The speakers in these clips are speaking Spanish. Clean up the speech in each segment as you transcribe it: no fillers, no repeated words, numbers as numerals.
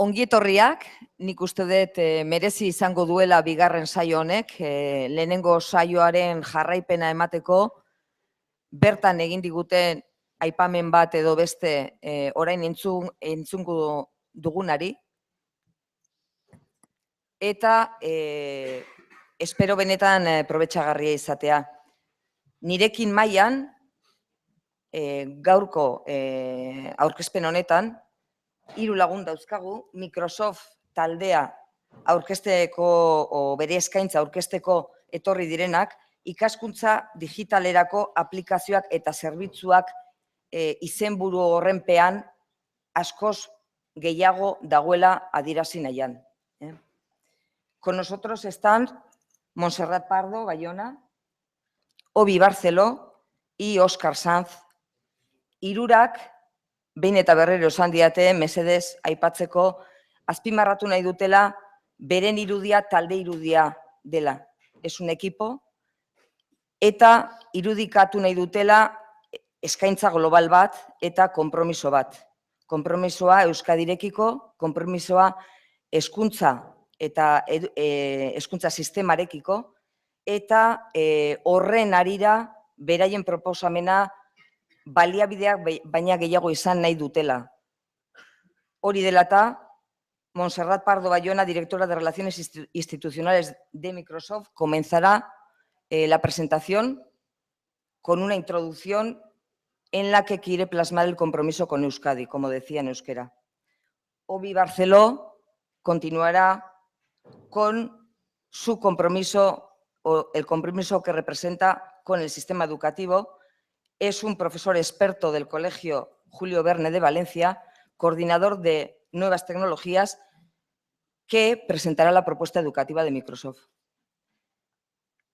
Ongietorriak, nik uste dut merezi izango duela bigarren saio honek, lehenengo saioaren jarraipena emateko, bertan egin diguten aipamen bat edo beste orain entzungo dugunari, eta espero benetan probetxagarria izatea. Nirekin mailan, gaurko aurkezpen honetan, 3 lagun dauzkagu, Microsoft taldea aurkezteko, bere eskaintza aurkezteko etorri direnak, ikaskuntza digitalerako aplikazioak eta zerbitzuak izenburu horrenpean askoz gehiago dagoela adierazi nahian. Con nosotros están Montserrat Pardo, Bayona, Obi Barceló y Óscar Sanz. Hirurak behin eta berriro esan diate, mesedez aipatzeko, azpimarratu nahi dutela, beren irudia talde irudia dela. Es un equipo, eta irudikatu nahi dutela eskaintza global bat eta konpromiso bat. Konpromisoa Euskadirekiko, konpromisoa hezkuntza eta hezkuntza sistemarekiko, eta horren harira beraien proposamena baliabideak baina gehiago izan nahi dutela. Hori dela eta, Montserrat Pardo Bayona, directora de Relaciones Institucionales de Microsoft, comenzará la presentación con una introducción en la que quiere plasmar el compromiso con Euskadi, como decía en euskera. Obi Barceló continuará con su compromiso, o el compromiso que representa con el sistema educativo. Es un profesor experto del Colegio Julio Verne de Valencia, coordinador de nuevas tecnologías, que presentará la propuesta educativa de Microsoft.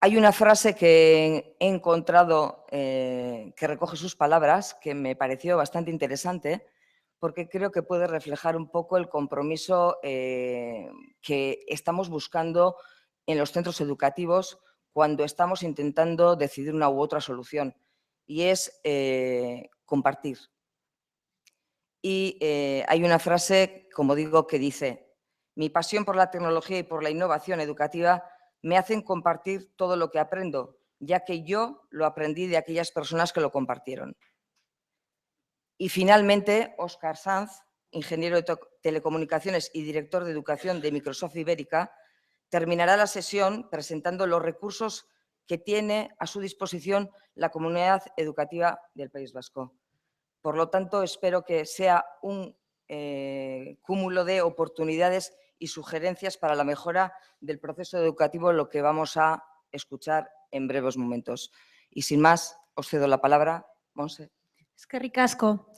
Hay una frase que he encontrado que recoge sus palabras, que me pareció bastante interesante, porque creo que puede reflejar un poco el compromiso que estamos buscando en los centros educativos cuando estamos intentando decidir una u otra solución. Y es compartir. Y hay una frase, como digo, que dice: mi pasión por la tecnología y por la innovación educativa me hacen compartir todo lo que aprendo, ya que yo lo aprendí de aquellas personas que lo compartieron. Y finalmente, Óscar Sanz, ingeniero de telecomunicaciones y director de educación de Microsoft Ibérica, terminará la sesión presentando los recursos que tiene a su disposición la comunidad educativa del País Vasco. Por lo tanto, espero que sea un cúmulo de oportunidades y sugerencias para la mejora del proceso educativo, lo que vamos a escuchar en breves momentos. Y sin más, os cedo la palabra, Monse. Eskerrik asko.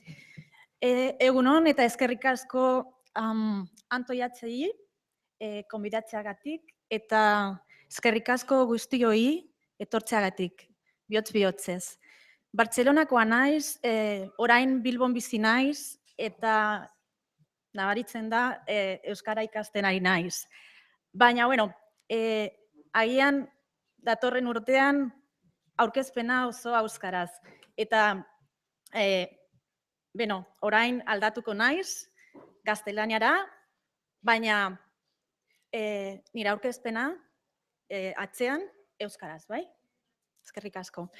Egunon eta eskerrik asko antoiatzei konbidatzeagatik eta eskerrik asko guztioi etortzeagatik, bihotz-bihotzez. Bartzelonakoa naiz, orain Bilbon bizi naiz eta nabaritzen da euskara ikasten ari naiz. Baina, bueno, agian datorren urtean aurkezpena oso euskaraz. Eta, orain aldatuko naiz gaztelaniara, baina nire aurkezpena atzean euskaraz, bai? Eskerrik asko.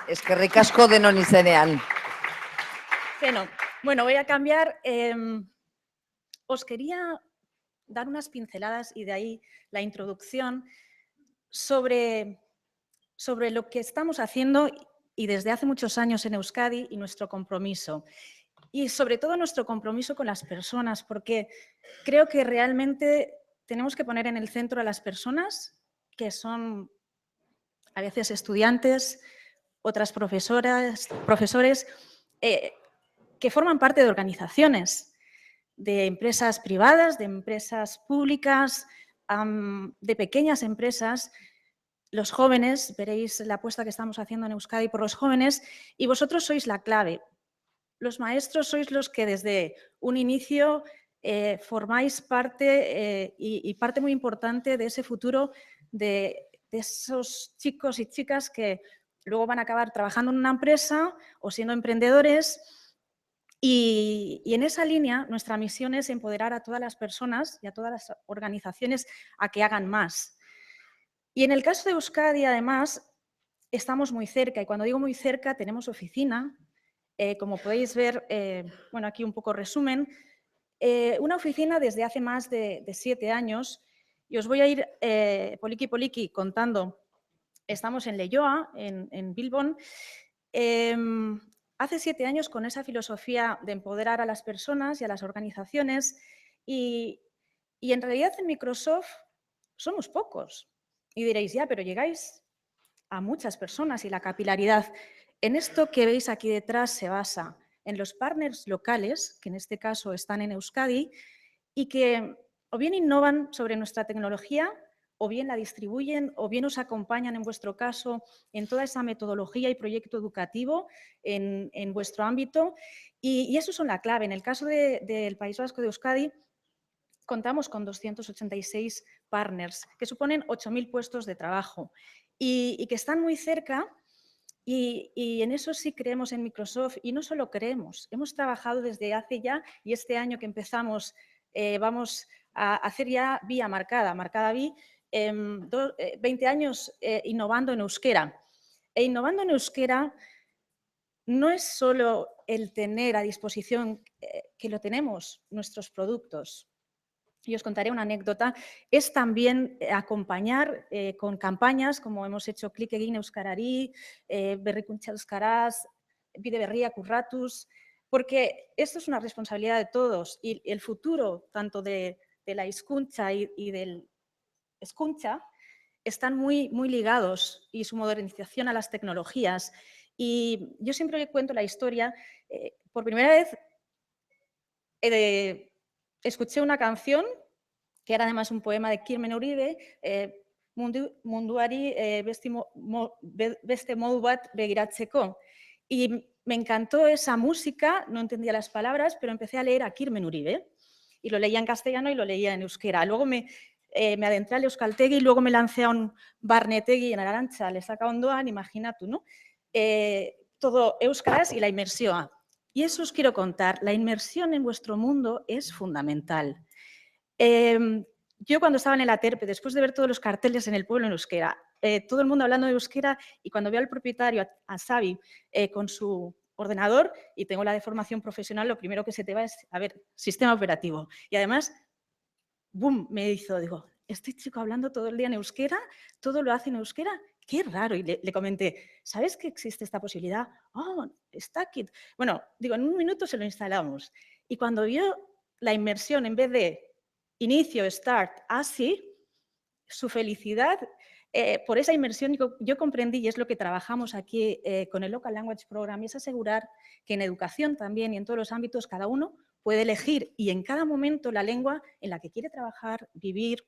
Eskerrik asko denon izenean. Bueno, voy a cambiar. Os quería dar unas pinceladas y de ahí la introducción sobre lo que estamos haciendo y desde hace muchos años en Euskadi y nuestro compromiso. Y sobre todo nuestro compromiso con las personas, porque creo que realmente tenemos que poner en el centro a las personas que son a veces estudiantes, otras profesoras, profesores, que forman parte de organizaciones, de empresas privadas, de empresas públicas, de pequeñas empresas. Los jóvenes, veréis la apuesta que estamos haciendo en Euskadi por los jóvenes, y vosotros sois la clave. Los maestros sois los que desde un inicio formáis parte y parte muy importante de ese futuro de esos chicos y chicas que luego van a acabar trabajando en una empresa o siendo emprendedores Y en esa línea, nuestra misión es empoderar a todas las personas y a todas las organizaciones a que hagan más. Y en el caso de Euskadi, además, estamos muy cerca. Y cuando digo muy cerca, tenemos oficina. Como podéis ver, bueno, aquí un poco resumen. Una oficina desde hace más de 7 años. Y os voy a ir poliki poliki contando. Estamos en Leioa, en Bilbon. Hace 7 años con esa filosofía de empoderar a las personas y a las organizaciones y en realidad en Microsoft somos pocos. Y diréis, ya, pero llegáis a muchas personas y la capilaridad. En esto que veis aquí detrás se basa en los partners locales, que en este caso están en Euskadi, y que o bien innovan sobre nuestra tecnología, o bien la distribuyen, o bien os acompañan en vuestro caso en toda esa metodología y proyecto educativo en vuestro ámbito. Y eso son la clave. En el caso del País Vasco de Euskadi, contamos con 286 partners, que suponen 8.000 puestos de trabajo y que están muy cerca. Y en eso sí creemos en Microsoft y no solo creemos, hemos trabajado desde hace ya y este año que empezamos vamos a hacer ya vía marcada 20 años innovando en euskera. E innovando en euskera no es solo el tener a disposición, que lo tenemos, nuestros productos. Y os contaré una anécdota, es también acompañar con campañas como hemos hecho Klik egin euskarari, berrikuntza euskaraz, bide berria kurratuz, porque esto es una responsabilidad de todos y el futuro tanto de la hizkuntza y del hezkuntza están muy, muy ligados y su modernización a las tecnologías. Y yo siempre le cuento la historia, por primera vez escuché una canción que era además un poema de Kirmen Uribe, munduari beste modu bat begiratzeko. Y me encantó esa música, no entendía las palabras, pero empecé a leer a Kirmen Uribe. Y lo leía en castellano y lo leía en euskera. Luego me adentré al euskaltegi y luego me lancé a un barnetegi en Arantxa, Lesaca Ondoan, imagina tú, ¿no? Todo euskaraz y la inmersión. Y eso os quiero contar, la inmersión en vuestro mundo es fundamental. Yo cuando estaba en el Aterpe, después de ver todos los carteles en el pueblo en euskera, todo el mundo hablando de euskera y cuando veo al propietario, a Xavi, con su ordenador y tengo la de formación profesional, lo primero que se te va es, a ver, sistema operativo. Y además, boom, me hizo, digo, este chico hablando todo el día en euskera, todo lo hace en euskera, qué raro. Y le comenté, ¿sabes que existe esta posibilidad? Oh, está aquí. Bueno, digo, en un minuto se lo instalamos. Y cuando vio la inmersión, en vez de inicio, start, así, su felicidad por esa inmersión yo comprendí, y es lo que trabajamos aquí con el Local Language Program, y es asegurar que en educación también y en todos los ámbitos cada uno puede elegir y en cada momento la lengua en la que quiere trabajar, vivir,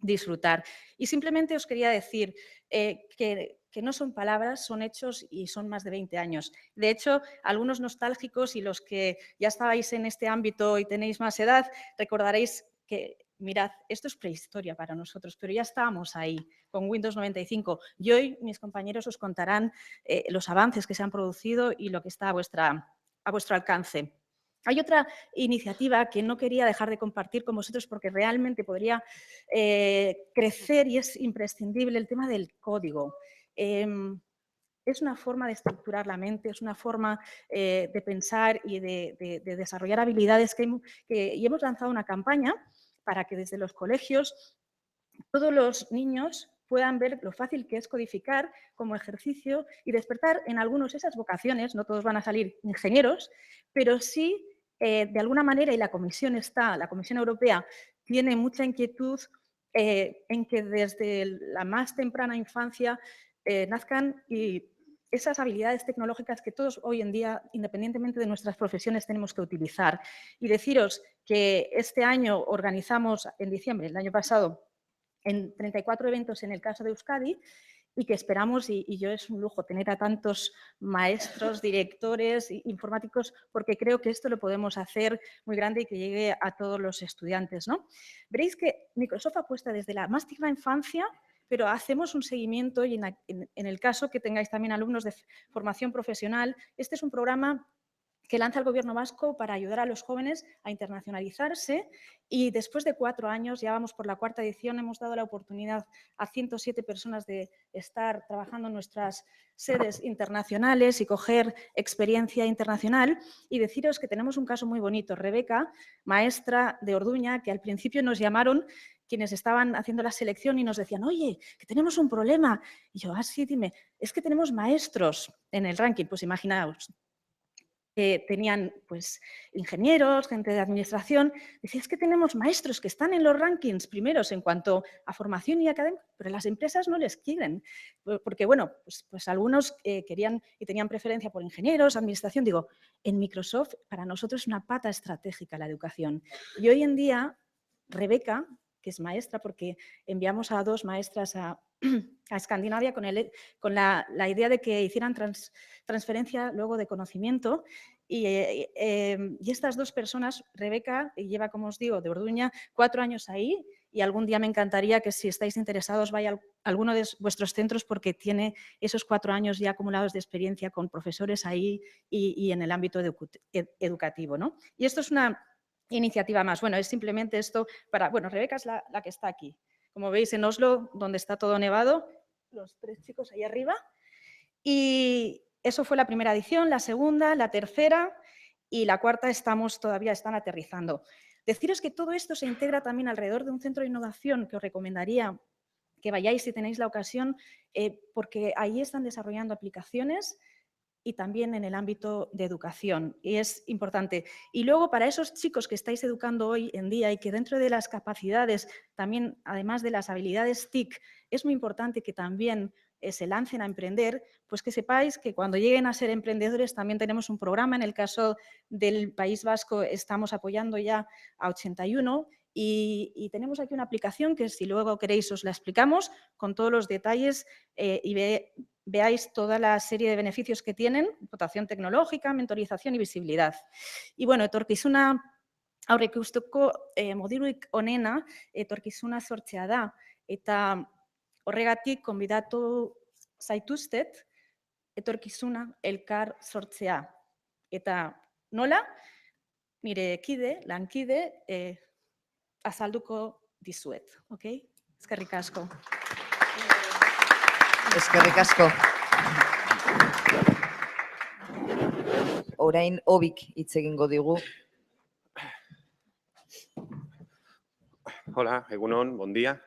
disfrutar. Y simplemente os quería decir que no son palabras, son hechos y son más de 20 años. De hecho, algunos nostálgicos y los que ya estabais en este ámbito y tenéis más edad, recordaréis que, mirad, esto es prehistoria para nosotros, pero ya estábamos ahí con Windows 95. Y hoy mis compañeros os contarán los avances que se han producido y lo que está a vuestro alcance. Hay otra iniciativa que no quería dejar de compartir con vosotros porque realmente podría crecer y es imprescindible, el tema del código. Es una forma de estructurar la mente, es una forma de pensar y de desarrollar habilidades y hemos lanzado una campaña para que desde los colegios todos los niños puedan ver lo fácil que es codificar como ejercicio y despertar en algunos esas vocaciones. No todos van a salir ingenieros, pero sí, de alguna manera, y la Comisión Europea tiene mucha inquietud en que desde la más temprana infancia nazcan esas habilidades tecnológicas que todos hoy en día, independientemente de nuestras profesiones, tenemos que utilizar. Y deciros que este año organizamos, en diciembre, el año pasado, en 34 eventos en el caso de Euskadi y que esperamos, y yo es un lujo tener a tantos maestros, directores, informáticos, porque creo que esto lo podemos hacer muy grande y que llegue a todos los estudiantes, ¿no? Veréis que Microsoft apuesta desde la más tierna infancia, pero hacemos un seguimiento y en el caso que tengáis también alumnos de formación profesional, este es un programa que lanza el Gobierno vasco para ayudar a los jóvenes a internacionalizarse, y después de 4 años, ya vamos por la 4ª edición, hemos dado la oportunidad a 107 personas de estar trabajando en nuestras sedes internacionales y coger experiencia internacional. Y deciros que tenemos un caso muy bonito. Rebeca, maestra de Orduña, que al principio nos llamaron quienes estaban haciendo la selección y nos decían: oye, que tenemos un problema. Y yo: sí, dime. Es que tenemos maestros en el ranking. Pues imaginaos, tenían pues ingenieros, gente de administración. Decía: es que tenemos maestros que están en los rankings primeros en cuanto a formación y academia, pero las empresas no les quieren. Porque, bueno, pues algunos querían y tenían preferencia por ingenieros, administración. Digo, en Microsoft para nosotros es una pata estratégica la educación. Y hoy en día, Rebeca, que es maestra, porque enviamos a 2 maestras a Escandinavia con la idea de que hicieran transferencia luego de conocimiento. Y estas 2 personas, Rebeca lleva, como os digo, de Orduña, 4 años ahí, y algún día me encantaría que, si estáis interesados, vaya a alguno de vuestros centros, porque tiene esos 4 años ya acumulados de experiencia con profesores ahí y en el ámbito educativo, ¿no? Y esto es una iniciativa más. Bueno, es simplemente esto para... Bueno, Rebeca es la que está aquí. Como veis, en Oslo, donde está todo nevado, los 3 chicos ahí arriba. Y eso fue la primera edición, la segunda, la tercera y la 4ª todavía están aterrizando. Deciros que todo esto se integra también alrededor de un centro de innovación que os recomendaría que vayáis si tenéis la ocasión, porque ahí están desarrollando aplicaciones y también en el ámbito de educación, y es importante. Y luego, para esos chicos que estáis educando hoy en día y que dentro de las capacidades, también además de las habilidades TIC, es muy importante que también se lancen a emprender, pues que sepáis que cuando lleguen a ser emprendedores también tenemos un programa. En el caso del País Vasco estamos apoyando ya a 81 y tenemos aquí una aplicación que, si luego queréis, os la explicamos con todos los detalles y veáis toda la serie de beneficios que tienen: dotación tecnológica, mentorización y visibilidad. Y bueno, etorkizuna aurreikusteko modurik onena etorkizuna sortzea da, eta horregatik gonbidatu zaituztet etorkizuna elkar sortzea. Eta nola? Nire lankide azalduko dizuet, ok? Eskerrik asko. Eskerrik asko. Orain Obik hitz egingo digu. Hola, Egunon, buen día.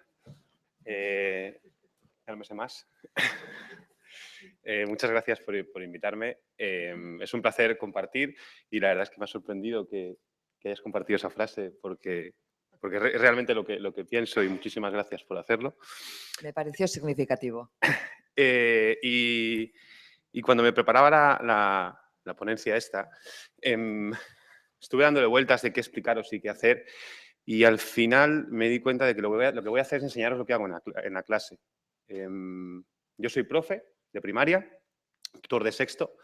Ya no me sé más. Muchas gracias por invitarme. Es un placer compartir, y la verdad es que me ha sorprendido que hayas compartido esa frase, porque es realmente lo que pienso, y muchísimas gracias por hacerlo. Me pareció significativo. Y cuando me preparaba la ponencia esta, estuve dándole vueltas de qué explicaros y qué hacer, y al final me di cuenta de que lo que voy a hacer es enseñaros lo que hago en la clase. Yo soy profe de primaria, tutor de sexto,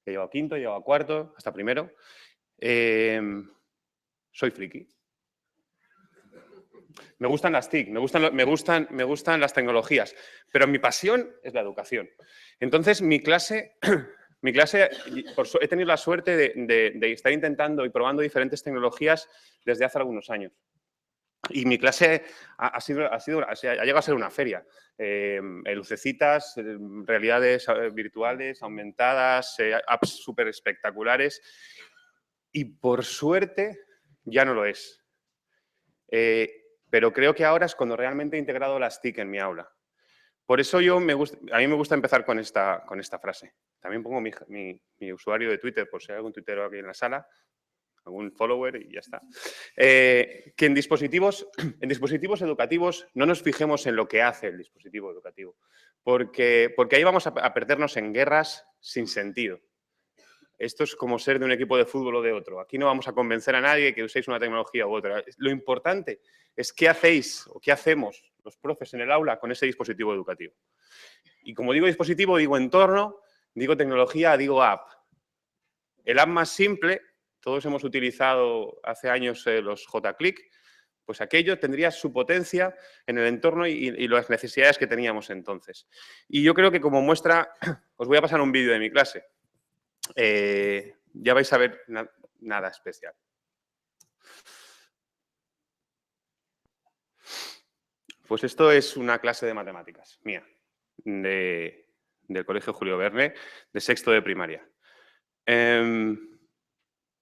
he llevado quinto, he llevado cuarto, hasta primero. Soy friki. Me gustan las TIC, me gustan las tecnologías, pero mi pasión es la educación. Entonces, mi clase he tenido la suerte de estar intentando y probando diferentes tecnologías desde hace algunos años. Y mi clase ha llegado a ser una feria. Lucecitas, realidades virtuales, aumentadas, apps súper espectaculares. Y por suerte ya no lo es. Pero creo que ahora es cuando realmente he integrado las TIC en mi aula. Por eso a mí me gusta empezar con esta frase. También pongo mi usuario de Twitter, por si hay algún tuitero aquí en la sala, algún follower, y ya está. Que en dispositivos educativos no nos fijemos en lo que hace el dispositivo educativo, porque ahí vamos a perdernos en guerras sin sentido. Esto es como ser de un equipo de fútbol o de otro. Aquí no vamos a convencer a nadie que uséis una tecnología u otra. Lo importante es qué hacéis o qué hacemos los profes en el aula con ese dispositivo educativo. Y como digo dispositivo, digo entorno, digo tecnología, digo app. El app más simple, todos hemos utilizado hace años los JClick, pues aquello tendría su potencia en el entorno y las necesidades que teníamos entonces. Y yo creo que, como muestra, os voy a pasar un vídeo de mi clase. ya vais a ver nada especial. Pues esto es una clase de matemáticas mía, del Colegio Julio Verne, de sexto de primaria.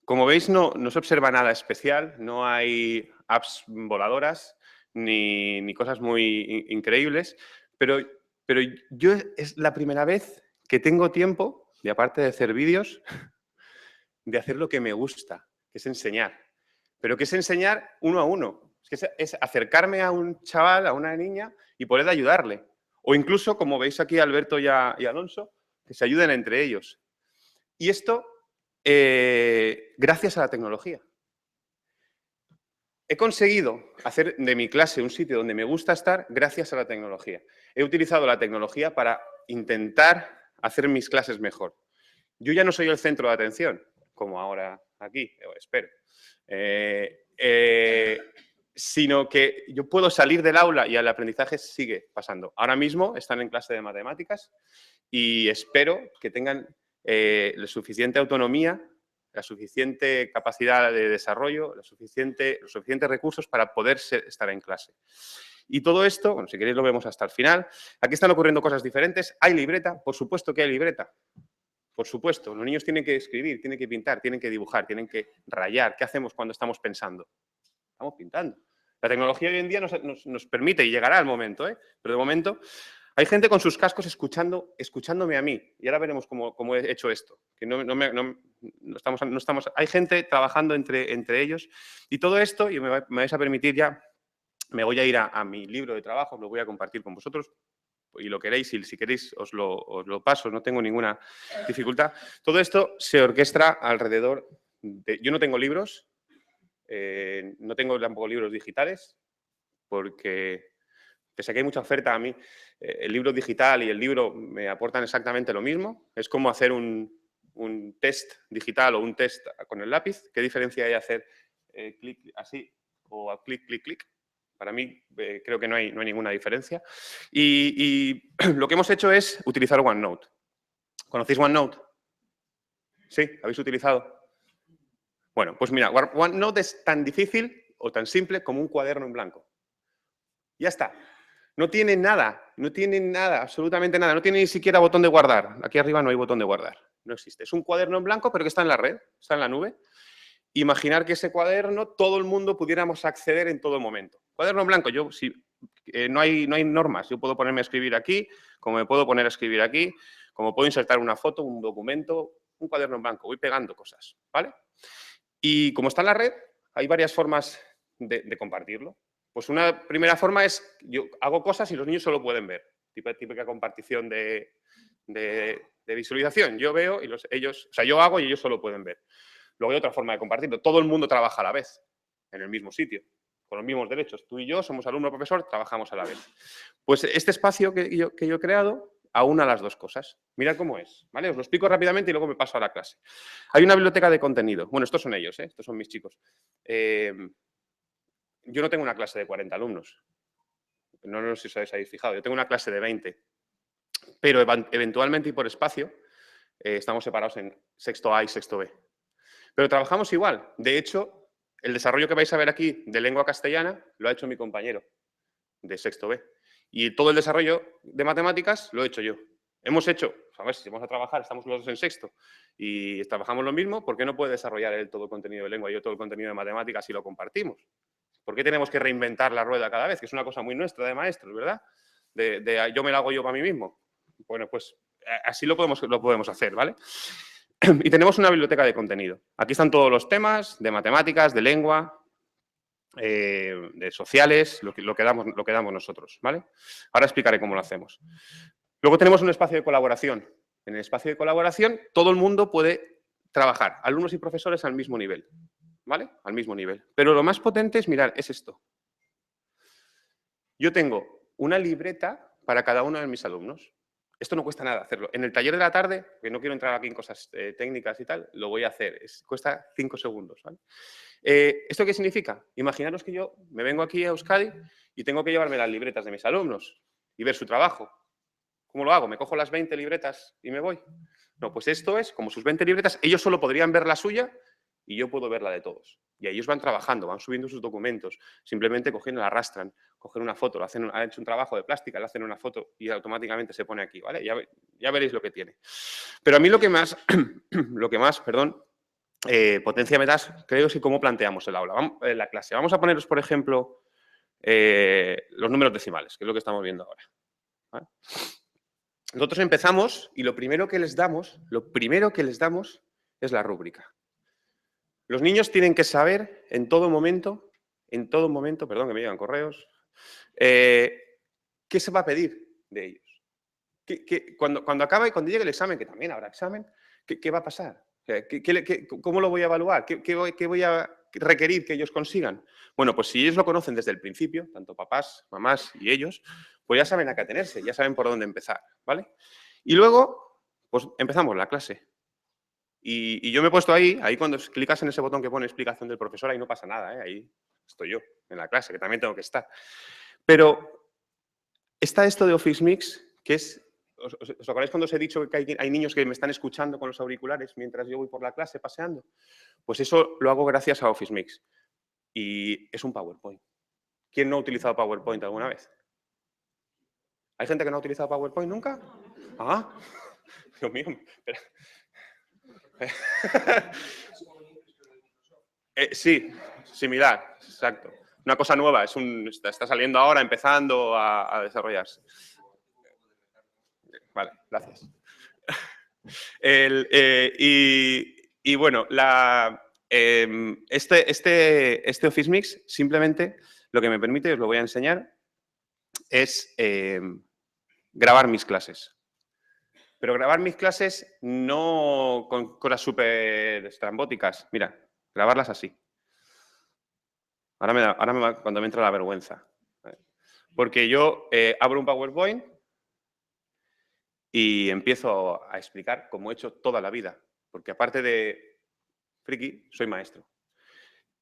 Como veis, no se observa nada especial, no hay apps voladoras ni cosas muy increíbles, pero yo es la primera vez que tengo tiempo, y aparte de hacer vídeos, de hacer lo que me gusta, que es enseñar. Pero que es enseñar uno a uno. Es acercarme a un chaval, a una niña y poder ayudarle. O incluso, como veis aquí Alberto y Alonso, que se ayuden entre ellos. Y esto, gracias a la tecnología. He conseguido hacer de mi clase un sitio donde me gusta estar gracias a la tecnología. He utilizado la tecnología para intentar hacer mis clases mejor. Yo ya no soy el centro de atención, como ahora aquí, espero. Sino que yo puedo salir del aula y el aprendizaje sigue pasando. Ahora mismo están en clase de matemáticas y espero que tengan la suficiente autonomía, la suficiente capacidad de desarrollo, los suficientes recursos para poder estar en clase. Y todo esto, bueno, si queréis lo vemos hasta el final. Aquí están ocurriendo cosas diferentes. ¿Hay libreta? Por supuesto que hay libreta. Por supuesto, los niños tienen que escribir, tienen que pintar, tienen que dibujar, tienen que rayar. ¿Qué hacemos cuando estamos pensando? Estamos pintando. La tecnología hoy en día nos permite, y llegará el momento, pero de momento hay gente con sus cascos escuchándome a mí. Y ahora veremos cómo he hecho esto. Que hay gente trabajando entre ellos. Y todo esto, y me vais a permitir ya, me voy a ir a mi libro de trabajo, lo voy a compartir con vosotros. Y lo queréis, y si queréis os lo paso, no tengo ninguna dificultad. Todo esto se orquestra alrededor de... Yo no tengo libros, no tengo tampoco libros digitales, porque pese a que hay mucha oferta a mí, el libro digital y el libro me aportan exactamente lo mismo. Es como hacer un test digital o un test con el lápiz. ¿Qué diferencia hay hacer clic así o a clic, clic, clic? Para mí creo que no hay ninguna diferencia. Y lo que hemos hecho es utilizar OneNote. ¿Conocéis OneNote? ¿Sí? ¿Habéis utilizado? Bueno, pues mira, OneNote es tan difícil o tan simple como un cuaderno en blanco. Ya está. No tiene nada, absolutamente nada. No tiene ni siquiera botón de guardar. Aquí arriba no hay botón de guardar. No existe. Es un cuaderno en blanco, pero que está en la red, está en la nube. Imaginar que ese cuaderno todo el mundo pudiéramos acceder en todo momento. Cuaderno en blanco, no hay normas. Yo puedo ponerme a escribir aquí, como me puedo poner a escribir aquí, como puedo insertar una foto, un documento, un cuaderno en blanco. Voy pegando cosas, ¿vale? Y como está en la red, hay varias formas de compartirlo. Pues una primera forma es, yo hago cosas y los niños solo pueden ver. Típica compartición de visualización. Yo veo y yo hago y ellos solo pueden ver. Luego hay otra forma de compartirlo. Todo el mundo trabaja a la vez, en el mismo sitio, con los mismos derechos. Tú y yo somos alumno-profesor, trabajamos a la vez. Pues este espacio que yo he creado aúna las dos cosas. Mirad cómo es, ¿vale? Os lo explico rápidamente y luego me paso a la clase. Hay una biblioteca de contenido. Bueno, estos son ellos, estos son mis chicos. Yo no tengo una clase de 40 alumnos. No sé si os habéis fijado. Yo tengo una clase de 20. Pero eventualmente y por espacio estamos separados en sexto A y sexto B. Pero trabajamos igual. De hecho, el desarrollo que vais a ver aquí de lengua castellana lo ha hecho mi compañero de sexto B. Y todo el desarrollo de matemáticas lo he hecho yo. Hemos hecho, a ver, si vamos a trabajar, estamos los dos en sexto y trabajamos lo mismo, ¿por qué no puede desarrollar él todo el contenido de lengua y yo todo el contenido de matemáticas y lo compartimos? ¿Por qué tenemos que reinventar la rueda cada vez? Que es una cosa muy nuestra de maestros, ¿verdad? Yo me lo hago yo para mí mismo. Bueno, pues así lo podemos hacer, ¿vale? Y tenemos una biblioteca de contenido. Aquí están todos los temas de matemáticas, de lengua, de sociales, lo que damos nosotros, ¿vale? Ahora explicaré cómo lo hacemos. Luego tenemos un espacio de colaboración. En el espacio de colaboración todo el mundo puede trabajar, alumnos y profesores al mismo nivel, ¿vale? Al mismo nivel. Pero lo más potente es, mirar, es esto. Yo tengo una libreta para cada uno de mis alumnos. Esto no cuesta nada hacerlo. En el taller de la tarde, que no quiero entrar aquí en cosas técnicas y tal, lo voy a hacer. Cuesta 5 segundos, ¿vale? ¿Esto qué significa? Imaginaros que yo me vengo aquí a Euskadi y tengo que llevarme las libretas de mis alumnos y ver su trabajo. ¿Cómo lo hago? ¿Me cojo las 20 libretas y me voy? No, pues esto es como sus 20 libretas, ellos solo podrían ver la suya y yo puedo ver la de todos. Y ellos van trabajando, van subiendo sus documentos, simplemente cogiendo, la arrastran, cogen una foto, han hecho un trabajo de plástica, le hacen una foto y automáticamente se pone aquí, ¿vale? Ya veréis lo que tiene. Pero a mí lo que más, potencia me da, creo, es cómo planteamos el aula, la clase. Vamos a poneros, por ejemplo, los números decimales, que es lo que estamos viendo ahora, ¿vale? Nosotros empezamos y lo primero que les damos es la rúbrica. Los niños tienen que saber en todo momento, perdón que me llegan correos, qué se va a pedir de ellos. Cuando acabe y cuando llegue el examen, que también habrá examen, ¿qué va a pasar? ¿Cómo lo voy a evaluar? ¿Qué voy a requerir que ellos consigan? Bueno, pues si ellos lo conocen desde el principio, tanto papás, mamás y ellos, pues ya saben a qué atenerse, ya saben por dónde empezar, ¿vale? Y luego, pues empezamos la clase. Y yo me he puesto ahí cuando clicas en ese botón que pone explicación del profesor, ahí no pasa nada, ¿eh? Ahí estoy yo, en la clase, que también tengo que estar. Pero está esto de Office Mix, que es, ¿os acordáis cuando os he dicho que hay niños que me están escuchando con los auriculares mientras yo voy por la clase paseando? Pues eso lo hago gracias a Office Mix. Y es un PowerPoint. ¿Quién no ha utilizado PowerPoint alguna vez? ¿Hay gente que no ha utilizado PowerPoint nunca? Ah, Dios mío. Sí, similar, exacto. Una cosa nueva, está saliendo ahora, empezando a desarrollarse. Vale, gracias. Y bueno, este Office Mix simplemente lo que me permite, os lo voy a enseñar, es grabar mis clases. Pero grabar mis clases no con cosas súper estrambóticas. Mira, grabarlas así. Cuando me entra la vergüenza. Porque yo abro un PowerPoint y empiezo a explicar como he hecho toda la vida. Porque aparte de friki, soy maestro.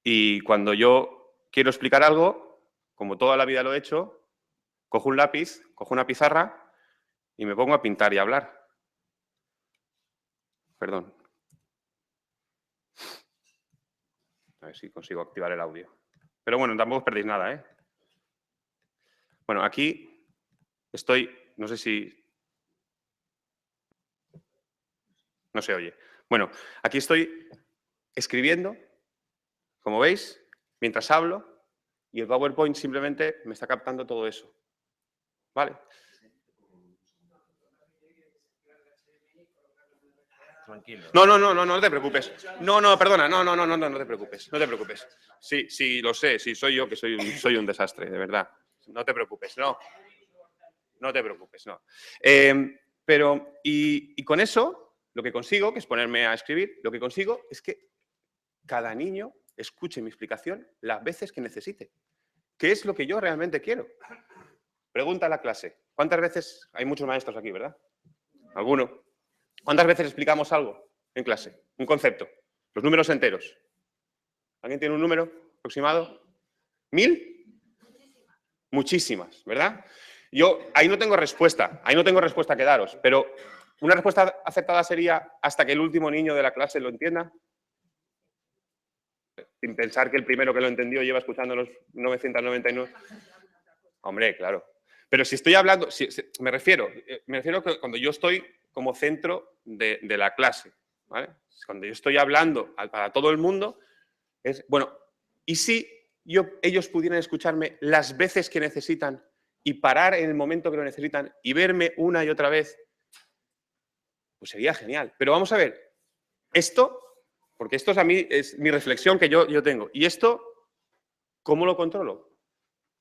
Y cuando yo quiero explicar algo, como toda la vida lo he hecho, cojo un lápiz, cojo una pizarra y me pongo a pintar y a hablar. Perdón. A ver si consigo activar el audio. Pero bueno, tampoco os perdéis nada, ¿eh? Bueno, aquí estoy, no sé si... No se oye. Bueno, aquí estoy escribiendo, como veis, mientras hablo, y el PowerPoint simplemente me está captando todo eso. ¿Vale? Tranquilo. No te preocupes. Perdona, no te preocupes. Sí, lo sé, sí, soy yo que soy un desastre, de verdad. No te preocupes, no te preocupes, no. Pero, y con eso, lo que consigo, que es ponerme a escribir, lo que consigo es que cada niño escuche mi explicación las veces que necesite. ¿Qué es lo que yo realmente quiero? Pregunta a la clase. ¿Cuántas veces? Hay muchos maestros aquí, ¿verdad? ¿Alguno? ¿Cuántas veces explicamos algo en clase? Un concepto. Los números enteros. ¿Alguien tiene un número aproximado? ¿1000? Muchísimas, ¿verdad? Yo ahí no tengo respuesta que daros, pero una respuesta aceptada sería hasta que el último niño de la clase lo entienda. Sin pensar que el primero que lo entendió lleva escuchando los 999. Hombre, claro. Pero si estoy hablando, me refiero que cuando yo estoy como centro de la clase, ¿vale? Cuando yo estoy hablando para todo el mundo, es, bueno, ¿y si ellos pudieran escucharme las veces que necesitan y parar en el momento que lo necesitan y verme una y otra vez? Pues sería genial. Pero vamos a ver, esto, porque esto es mi reflexión que yo tengo, y esto, ¿cómo lo controlo?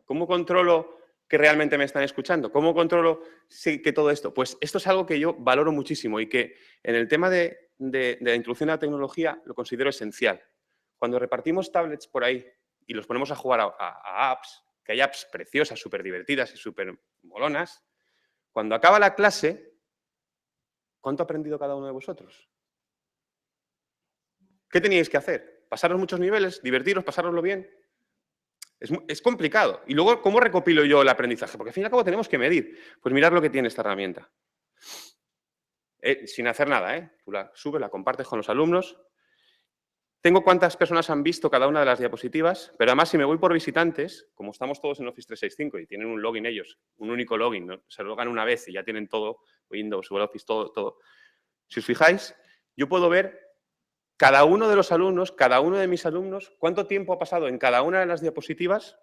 ¿Cómo controlo que realmente me están escuchando? ¿Cómo controlo que todo esto? Pues esto es algo que yo valoro muchísimo y que en el tema de la introducción a la tecnología lo considero esencial. Cuando repartimos tablets por ahí y los ponemos a jugar a apps, que hay apps preciosas, súper divertidas y súper molonas, cuando acaba la clase, ¿cuánto ha aprendido cada uno de vosotros? ¿Qué teníais que hacer? ¿Pasaros muchos niveles? ¿Divertiros? ¿Pasároslo bien? Es complicado. Y luego, ¿cómo recopilo yo el aprendizaje? Porque al fin y al cabo tenemos que medir. Pues mirad lo que tiene esta herramienta. sin hacer nada, ¿eh? Tú la subes, la compartes con los alumnos. Tengo cuántas personas han visto cada una de las diapositivas, pero además si me voy por visitantes, como estamos todos en Office 365 y tienen un login ellos, un único login, ¿no? Se logan una vez y ya tienen todo, Windows, Office, todo. Si os fijáis, yo puedo ver cada uno de los alumnos, cada uno de mis alumnos, cuánto tiempo ha pasado en cada una de las diapositivas,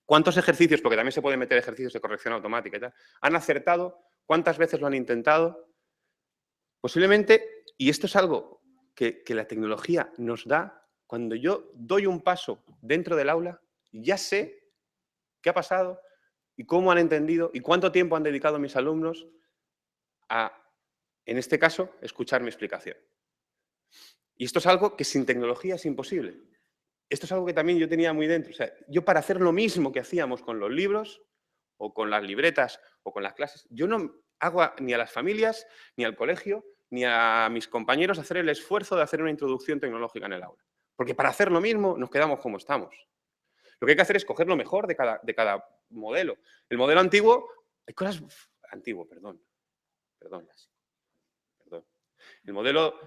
cuántos ejercicios, porque también se pueden meter ejercicios de corrección automática y tal, han acertado, cuántas veces lo han intentado. Posiblemente, y esto es algo que la tecnología nos da, cuando yo doy un paso dentro del aula, ya sé qué ha pasado y cómo han entendido y cuánto tiempo han dedicado mis alumnos a, en este caso, escuchar mi explicación. Y esto es algo que sin tecnología es imposible. Esto es algo que también yo tenía muy dentro. O sea, yo para hacer lo mismo que hacíamos con los libros o con las libretas o con las clases, yo no hago ni a las familias, ni al colegio, ni a mis compañeros hacer el esfuerzo de hacer una introducción tecnológica en el aula. Porque para hacer lo mismo nos quedamos como estamos. Lo que hay que hacer es coger lo mejor de cada modelo. El modelo antiguo, hay cosas... Antiguo, perdón. El modelo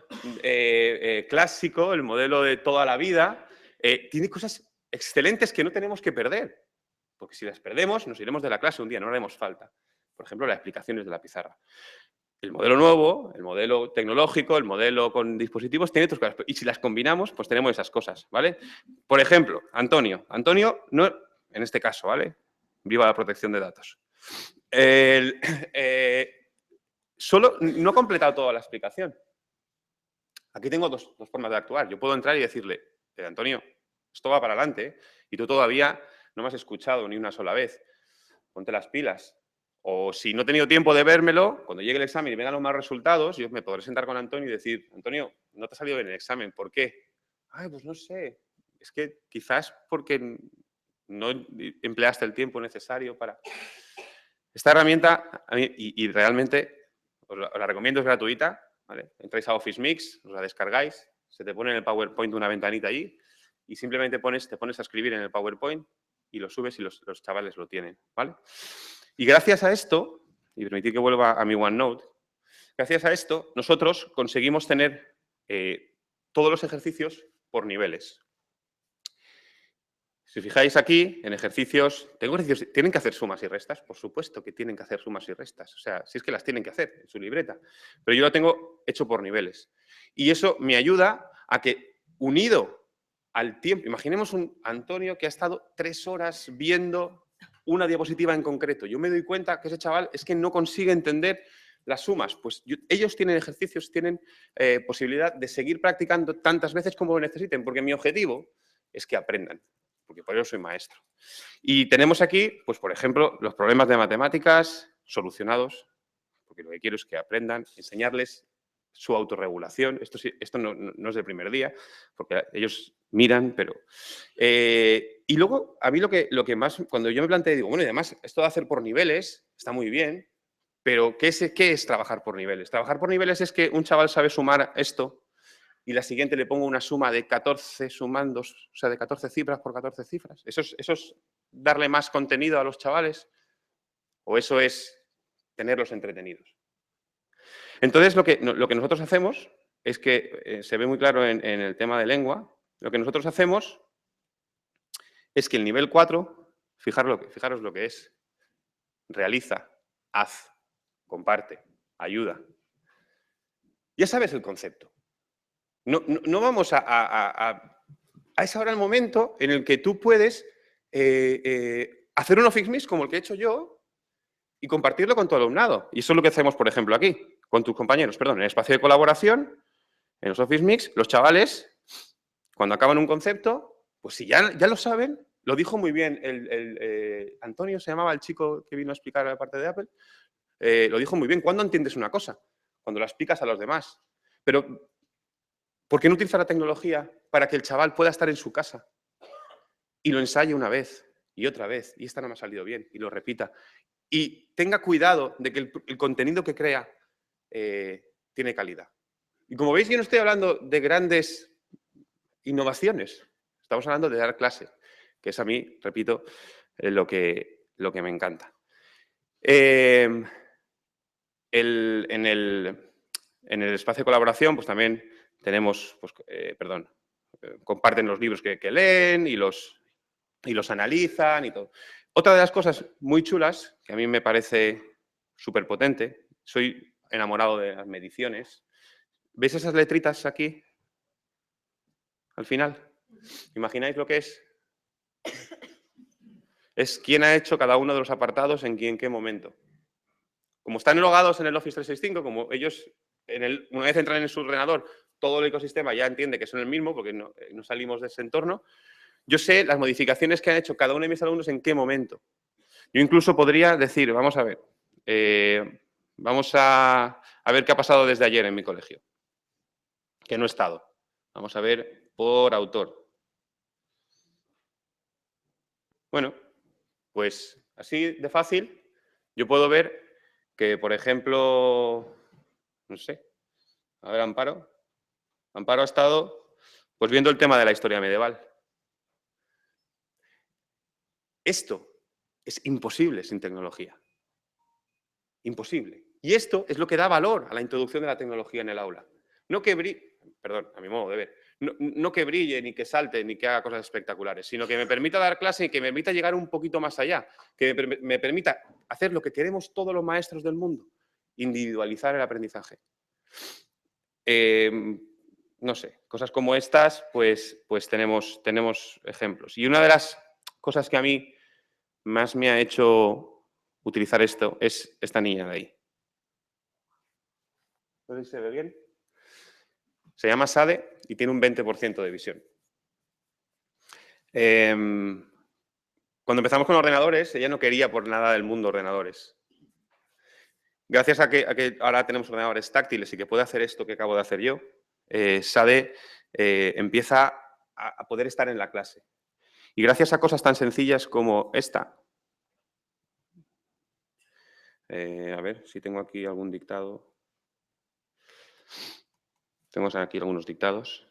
clásico, el modelo de toda la vida, tiene cosas excelentes que no tenemos que perder. Porque si las perdemos, nos iremos de la clase un día, no haremos falta. Por ejemplo, las explicaciones de la pizarra. El modelo nuevo, el modelo tecnológico, el modelo con dispositivos, tiene otras cosas. Y si las combinamos, pues tenemos esas cosas, ¿vale? Por ejemplo, Antonio. Antonio, no, en este caso, ¿vale? Viva la protección de datos. Solo no ha completado toda la explicación. Aquí tengo dos formas de actuar. Yo puedo entrar y decirle, Antonio, esto va para adelante y tú todavía no me has escuchado ni una sola vez. Ponte las pilas. O si no he tenido tiempo de vérmelo, cuando llegue el examen y vengan los más resultados, yo me podré sentar con Antonio y decir, Antonio, no te ha salido bien el examen, ¿por qué? Ay, pues no sé. Es que quizás porque no empleaste el tiempo necesario para... Esta herramienta, a mí, y realmente os la recomiendo, es gratuita, ¿vale? Entráis a Office Mix, os la descargáis, se te pone en el PowerPoint una ventanita allí y simplemente te pones a escribir en el PowerPoint y lo subes y los chavales lo tienen, ¿vale? Y gracias a esto, y permitid que vuelva a mi OneNote, gracias a esto nosotros conseguimos tener todos los ejercicios por niveles. Si os fijáis aquí, en ejercicios, ¿tienen que hacer sumas y restas? Por supuesto que tienen que hacer sumas y restas. O sea, si es que las tienen que hacer en su libreta. Pero yo lo tengo hecho por niveles. Y eso me ayuda a que, unido al tiempo, imaginemos un Antonio que ha estado 3 horas viendo una diapositiva en concreto. Yo me doy cuenta que ese chaval es que no consigue entender las sumas. Pues ellos tienen ejercicios, tienen posibilidad de seguir practicando tantas veces como lo necesiten, porque mi objetivo es que aprendan. Porque por eso soy maestro. Y tenemos aquí, pues por ejemplo, los problemas de matemáticas solucionados, porque lo que quiero es que aprendan, enseñarles su autorregulación. Esto no es del primer día, porque ellos miran, pero... y luego, a mí lo que más, cuando yo me planteé, digo, bueno, y además, esto de hacer por niveles está muy bien, pero ¿qué es trabajar por niveles? Trabajar por niveles es que un chaval sabe sumar esto, y la siguiente le pongo una suma de 14 sumandos, o sea, de 14 cifras por 14 cifras. ¿Eso es darle más contenido a los chavales? ¿O eso es tenerlos entretenidos? Entonces, lo que nosotros hacemos es que, se ve muy claro en el tema de lengua, lo que nosotros hacemos es que el nivel 4, fijaros lo que es, realiza, haz, comparte, ayuda. Ya sabes el concepto. No vamos a es ahora el momento en el que tú puedes hacer un Office Mix como el que he hecho yo y compartirlo con tu alumnado. Y eso es lo que hacemos, por ejemplo, aquí, con tus compañeros, perdón, en el espacio de colaboración, en los Office Mix, los chavales, cuando acaban un concepto, pues si ya lo saben, lo dijo muy bien Antonio, se llamaba el chico que vino a explicar la parte de Apple, lo dijo muy bien. ¿Cuándo entiendes una cosa? Cuando la explicas a los demás. Pero ¿por qué no utilizar la tecnología para que el chaval pueda estar en su casa y lo ensaye una vez y otra vez y esta no me ha salido bien y lo repita? Y tenga cuidado de que el contenido que crea tiene calidad. Y como veis, yo no estoy hablando de grandes innovaciones. Estamos hablando de dar clase, que es a mí, repito, lo que me encanta. En el espacio de colaboración, pues también tenemos, pues, comparten los libros que leen y los analizan y todo. Otra de las cosas muy chulas, que a mí me parece súper potente, soy enamorado de las mediciones. ¿Veis esas letritas aquí? Al final. ¿Imagináis lo que es? Es quién ha hecho cada uno de los apartados en qué momento. Como están logados en el Office 365, como ellos, una vez entran en su ordenador, todo el ecosistema ya entiende que son el mismo, porque no salimos de ese entorno, yo sé las modificaciones que han hecho cada uno de mis alumnos en qué momento. Yo incluso podría decir, vamos a ver, vamos a ver qué ha pasado desde ayer en mi colegio, que no he estado. Vamos a ver por autor. Bueno, pues así de fácil, yo puedo ver que, por ejemplo, no sé, a ver, Amparo ha estado pues viendo el tema de la historia medieval. Esto es imposible sin tecnología. Imposible. Y esto es lo que da valor a la introducción de la tecnología en el aula. No que brille, perdón, a mi modo de ver, no que brille, ni que salte, ni que haga cosas espectaculares, sino que me permita dar clase y que me permita llegar un poquito más allá, que me permita hacer lo que queremos todos los maestros del mundo, individualizar el aprendizaje. No sé, cosas como estas, pues tenemos ejemplos. Y una de las cosas que a mí más me ha hecho utilizar esto es esta niña de ahí. No sé si se ve bien. Se llama Sade y tiene un 20% de visión. Cuando empezamos con ordenadores, ella no quería por nada del mundo ordenadores. Gracias a que ahora tenemos ordenadores táctiles y que puede hacer esto que acabo de hacer yo, Sade empieza a poder estar en la clase. Y gracias a cosas tan sencillas como esta. A ver si tengo aquí algún dictado. Tenemos aquí algunos dictados.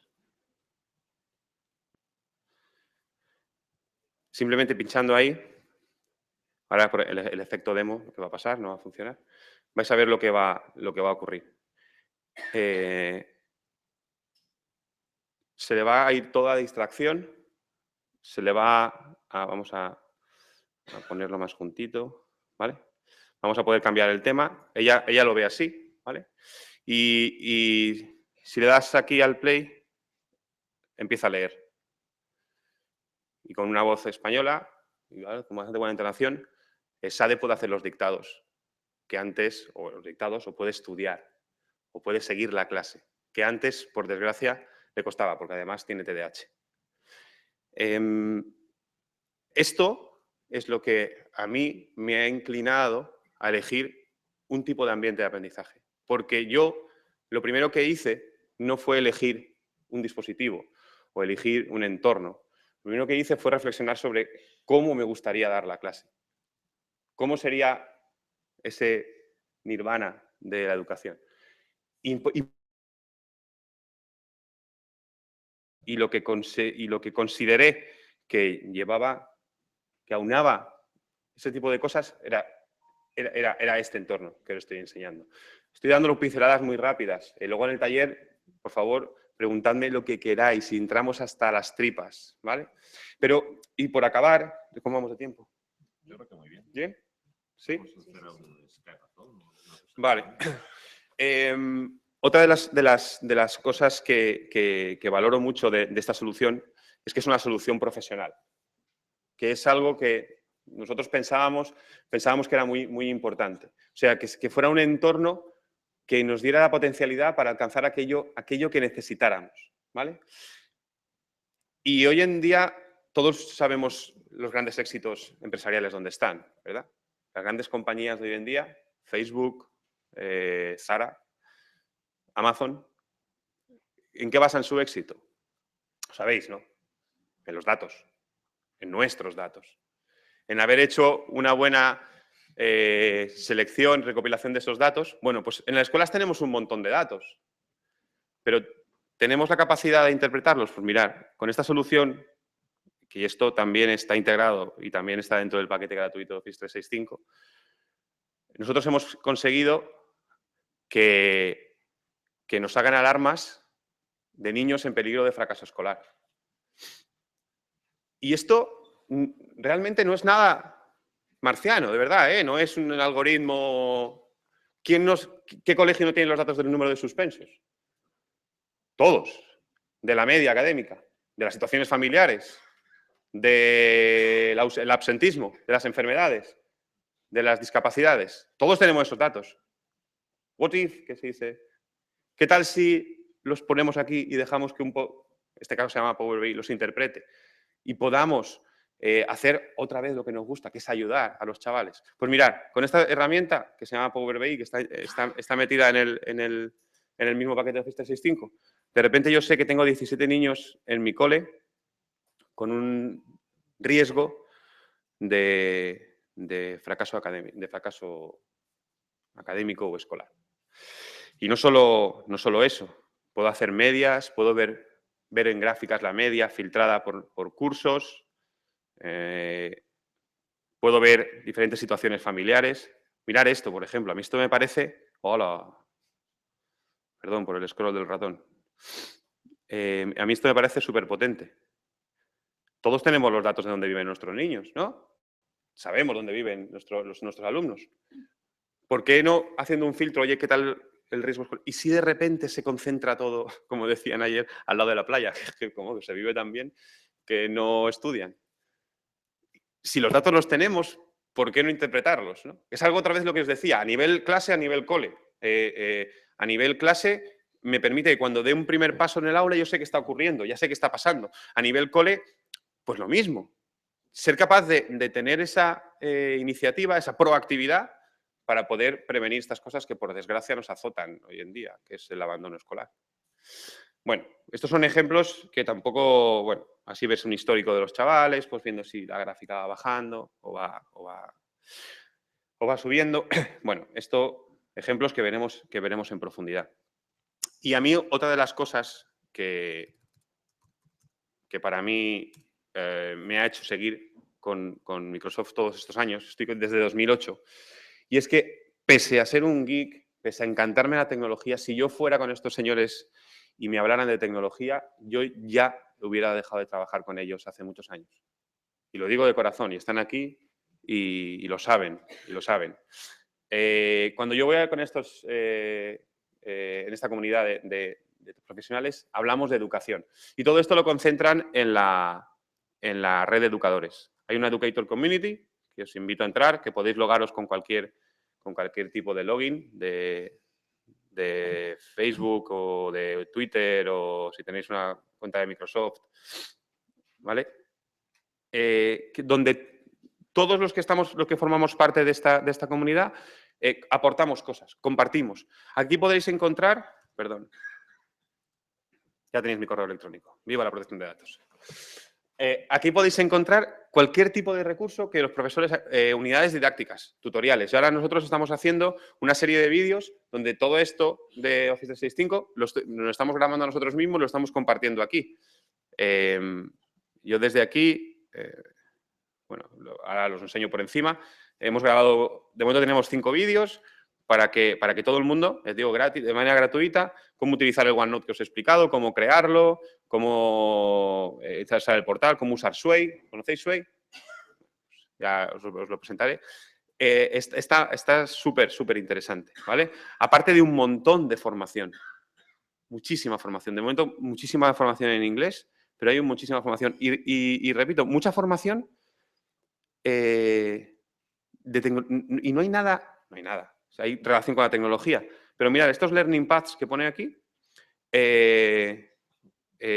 Simplemente pinchando ahí, ahora por el efecto demo que va a pasar, no va a funcionar, vais a ver lo que va a ocurrir. Se le va a ir toda distracción, se le va a, vamos a ponerlo más juntito, ¿vale? Vamos a poder cambiar el tema, ella lo ve así, ¿vale? Y si le das aquí al play, empieza a leer. Y con una voz española, ¿vale? Con bastante buena entonación, Sade puede hacer los dictados que antes, o los dictados, o puede estudiar, o puede seguir la clase, que antes, por desgracia, le costaba, porque además tiene TDAH. Esto es lo que a mí me ha inclinado a elegir un tipo de ambiente de aprendizaje, porque yo lo primero que hice no fue elegir un dispositivo o elegir un entorno. Lo primero que hice fue reflexionar sobre cómo me gustaría dar la clase. ¿Cómo sería ese nirvana de la educación? Y lo que consideré que aunaba ese tipo de cosas era este entorno que os estoy enseñando. Estoy dando pinceladas muy rápidas. Luego en el taller, por favor, preguntadme lo que queráis y entramos hasta las tripas, ¿vale? Pero, y por acabar, ¿cómo vamos de tiempo? Yo creo que muy bien. ¿Bien? ¿Sí? Sí. Vale. Otra de las cosas que valoro mucho de esta solución es que es una solución profesional, que es algo que nosotros pensábamos que era muy, muy importante. O sea, que fuera un entorno que nos diera la potencialidad para alcanzar aquello que necesitáramos, ¿vale? Y hoy en día todos sabemos los grandes éxitos empresariales donde están, ¿verdad? Las grandes compañías de hoy en día, Facebook, Zara, Amazon, ¿en qué basan su éxito? Sabéis, ¿no? En los datos, en nuestros datos. En haber hecho una buena selección, recopilación de esos datos. Bueno, pues en las escuelas tenemos un montón de datos, pero ¿tenemos la capacidad de interpretarlos? Pues mirad, con esta solución, que esto también está integrado y también está dentro del paquete gratuito de Office 365, nosotros hemos conseguido que que nos hagan alarmas de niños en peligro de fracaso escolar. Y esto realmente no es nada marciano, de verdad, ¿eh? No es un algoritmo... ¿Qué colegio no tiene los datos del número de suspensos? Todos. De la media académica, de las situaciones familiares, del absentismo, de las enfermedades, de las discapacidades. Todos tenemos esos datos. What if, ¿qué se dice? ¿Qué tal si los ponemos aquí y dejamos que este caso se llama Power BI, los interprete y podamos hacer otra vez lo que nos gusta, que es ayudar a los chavales? Pues mirad, con esta herramienta que se llama Power BI, que está metida en el mismo paquete de Office 365, de repente yo sé que tengo 17 niños en mi cole con un riesgo de fracaso académico o escolar. Y no solo eso, puedo hacer medias, puedo ver en gráficas la media filtrada por cursos, puedo ver diferentes situaciones familiares. Mirar esto, por ejemplo, a mí esto me parece... Hola, perdón por el scroll del ratón. A mí esto me parece súper potente. Todos tenemos los datos de dónde viven nuestros niños, ¿no? Sabemos dónde viven nuestros alumnos. ¿Por qué no haciendo un filtro, oye, qué tal el riesgo escolar? Y si de repente se concentra todo, como decían ayer, al lado de la playa, que como que se vive tan bien que no estudian. Si los datos los tenemos, ¿por qué no interpretarlos, ¿no? Es algo otra vez lo que os decía, a nivel clase, a nivel cole. A nivel clase me permite que cuando dé un primer paso en el aula yo sé qué está ocurriendo, ya sé qué está pasando. A nivel cole, pues lo mismo. Ser capaz de tener esa iniciativa, esa proactividad para poder prevenir estas cosas que por desgracia nos azotan hoy en día, que es el abandono escolar. Bueno, estos son ejemplos que tampoco, bueno, así ves un histórico de los chavales, pues viendo si la gráfica va bajando o va subiendo. Bueno, ejemplos que veremos en profundidad. Y a mí otra de las cosas que para mí me ha hecho seguir con Microsoft todos estos años, estoy desde 2008, y es que pese a ser un geek, pese a encantarme la tecnología, si yo fuera con estos señores y me hablaran de tecnología, yo ya hubiera dejado de trabajar con ellos hace muchos años. Y lo digo de corazón, y están aquí y lo saben, cuando yo voy con estos, en esta comunidad de profesionales, hablamos de educación. Y todo esto lo concentran en la red de educadores. Hay una Educator Community, que os invito a entrar, que podéis logaros con cualquier tipo de login, de Facebook o de Twitter, o si tenéis una cuenta de Microsoft, ¿vale? Donde todos los que formamos parte de esta comunidad aportamos cosas, compartimos. Aquí podéis encontrar, perdón, ya tenéis mi correo electrónico. Viva la protección de datos. Aquí podéis encontrar cualquier tipo de recurso que los profesores, unidades didácticas, tutoriales. Y ahora nosotros estamos haciendo una serie de vídeos donde todo esto de Office 365 lo estamos grabando nosotros mismos, lo estamos compartiendo aquí. Yo desde aquí, bueno, ahora los enseño por encima. Hemos grabado, de momento tenemos 5 vídeos para que todo el mundo, les digo gratis, de manera gratuita, cómo utilizar el OneNote que os he explicado, cómo crearlo, cómo usar el portal, cómo usar Sway. ¿Conocéis Sway? Ya os lo presentaré. Está súper interesante, ¿vale? Aparte de un montón de formación. Muchísima formación. De momento, muchísima formación en inglés, pero hay muchísima formación. Y repito, mucha formación y no hay nada. O sea, hay relación con la tecnología. Pero mirad, estos Learning Paths que pone aquí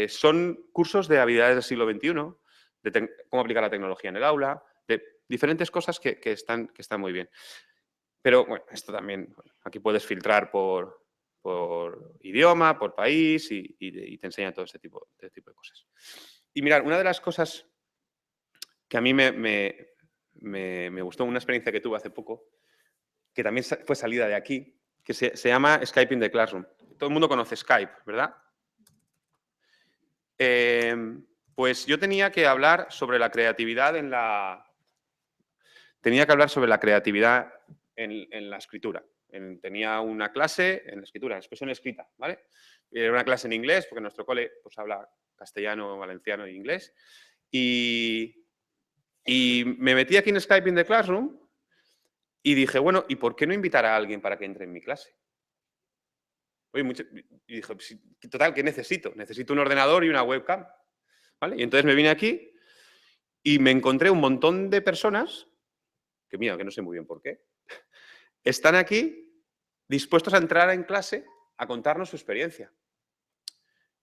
son cursos de habilidades del siglo XXI, de cómo aplicar la tecnología en el aula, de diferentes cosas que están muy bien. Pero bueno, esto también, aquí puedes filtrar por idioma, por país y te enseña todo este tipo de cosas. Y mirad, una de las cosas que a mí me gustó, una experiencia que tuve hace poco, que también fue salida de aquí, que se llama Skype in the Classroom. Todo el mundo conoce Skype, ¿verdad? Pues yo tenía que hablar sobre la creatividad en la escritura, tenía una clase en escritura, en expresión escrita, ¿vale? Era una clase en inglés, porque nuestro cole pues, habla castellano, valenciano e inglés. Y me metí aquí en Skype in the Classroom y dije, bueno, ¿y por qué no invitar a alguien para que entre en mi clase? Oye, y dije, pues, total, ¿qué necesito? Necesito un ordenador y una webcam, ¿vale? Y entonces me vine aquí y me encontré un montón de personas, que mira, que no sé muy bien por qué, están aquí dispuestos a entrar en clase a contarnos su experiencia.